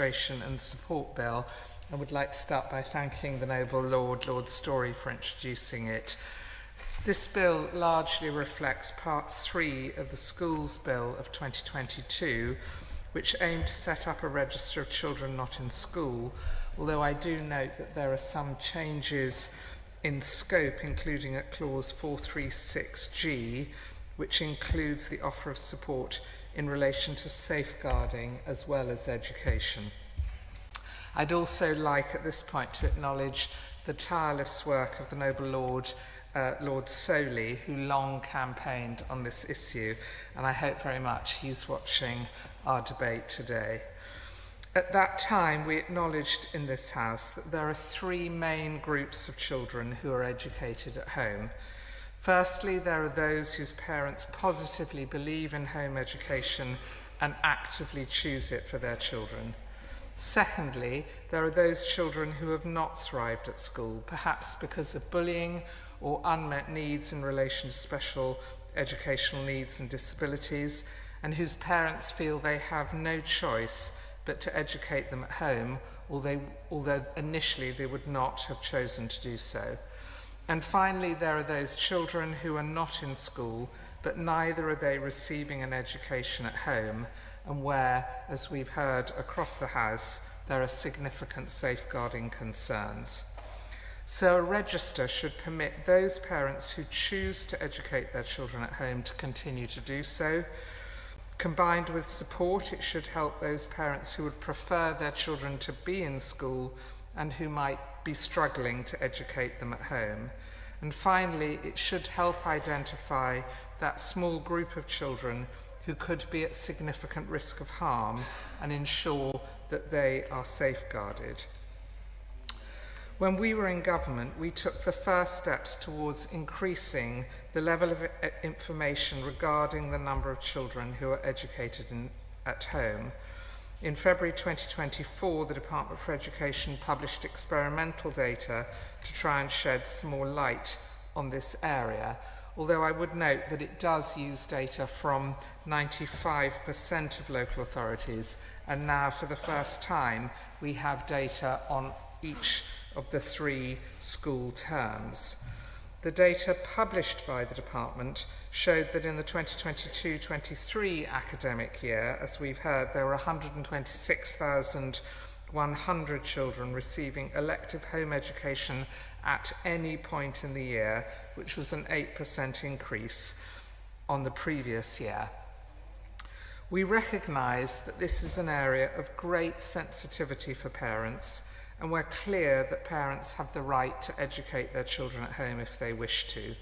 and Support Bill. I would like to start by thanking the Noble Lord Storey, for introducing it. This bill largely reflects Part 3 of the Schools Bill of 2022, which aimed to set up a register of children not in school, although I do note that there are some changes in scope, including at clause 436G, which includes the offer of support in relation to safeguarding as well as education. I'd also like at this point to acknowledge the tireless work of the Noble Lord Soley, who long campaigned on this issue, and I hope very much he's watching our debate today. At that time, we acknowledged in this House that there are three main groups of children who are educated at home. Firstly, there are those whose parents positively believe in home education and actively choose it for their children. Secondly, there are those children who have not thrived at school, perhaps because of bullying or unmet needs in relation to special educational needs and disabilities, and whose parents feel they have no choice but to educate them at home, although initially they would not have chosen to do so. And finally, there are those children who are not in school, but neither are they receiving an education at home, and where, as we've heard across the House, there are significant safeguarding concerns. So a register should permit those parents who choose to educate their children at home to continue to do so. Combined with support, it should help those parents who would prefer their children to be in school and who might be struggling to educate them at home. And finally, it should help identify that small group of children who could be at significant risk of harm and ensure that they are safeguarded. When we were in government, we took the first steps towards increasing the level of information regarding the number of children who are educated at home. In February 2024, the Department for Education published experimental data to try and shed some more light on this area, although I would note that it does use data from 95% of local authorities, and now for the first time we have data on each of the three school terms. The data published by the department showed that in the 2022-23 academic year, as we've heard, there were 126,100 children receiving elective home education at any point in the year, which was an 8% increase on the previous year. We recognise that this is an area of great sensitivity for parents, and we're clear that parents have the right to educate their children at home if they wish to.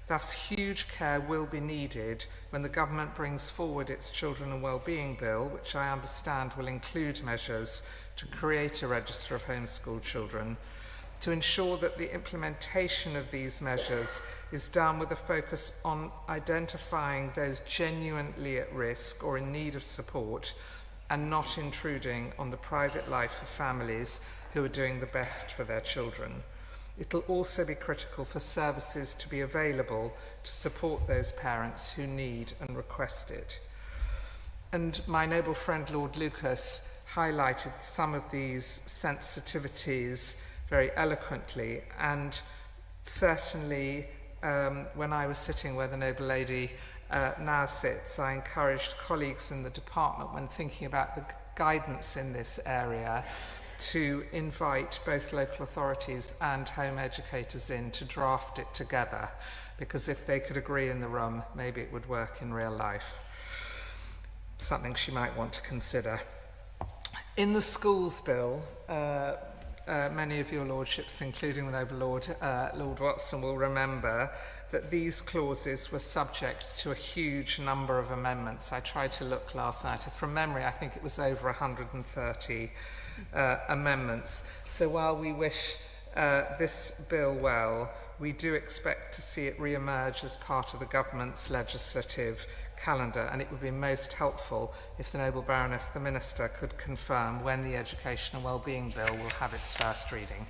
Thus, huge care will be needed when the government brings forward its Children and Wellbeing Bill, which I understand will include measures to create a register of homeschooled children, to ensure that the implementation of these measures is done with a focus on identifying those genuinely at risk or in need of support and not intruding on the private life of families who are doing the best for their children. It'll also be critical for services to be available to support those parents who need and request it. And my noble friend Lord Lucas highlighted some of these sensitivities very eloquently, and certainly when I was sitting where the noble lady now sits, I encouraged colleagues in the department, when thinking about the guidance in this area, to invite both local authorities and home educators in to draft it together, because if they could agree in the room, maybe it would work in real life. Something she might want to consider. In the Schools Bill, many of your lordships, including the Noble Lord Watson, will remember that these clauses were subject to a huge number of amendments. I tried to look last night. From memory, I think it was over 130 amendments. So while we wish this bill well, we do expect to see it re-emerge as part of the government's legislative calendar, and it would be most helpful if the Noble Baroness, the Minister, could confirm when the Education and Wellbeing Bill will have its first reading.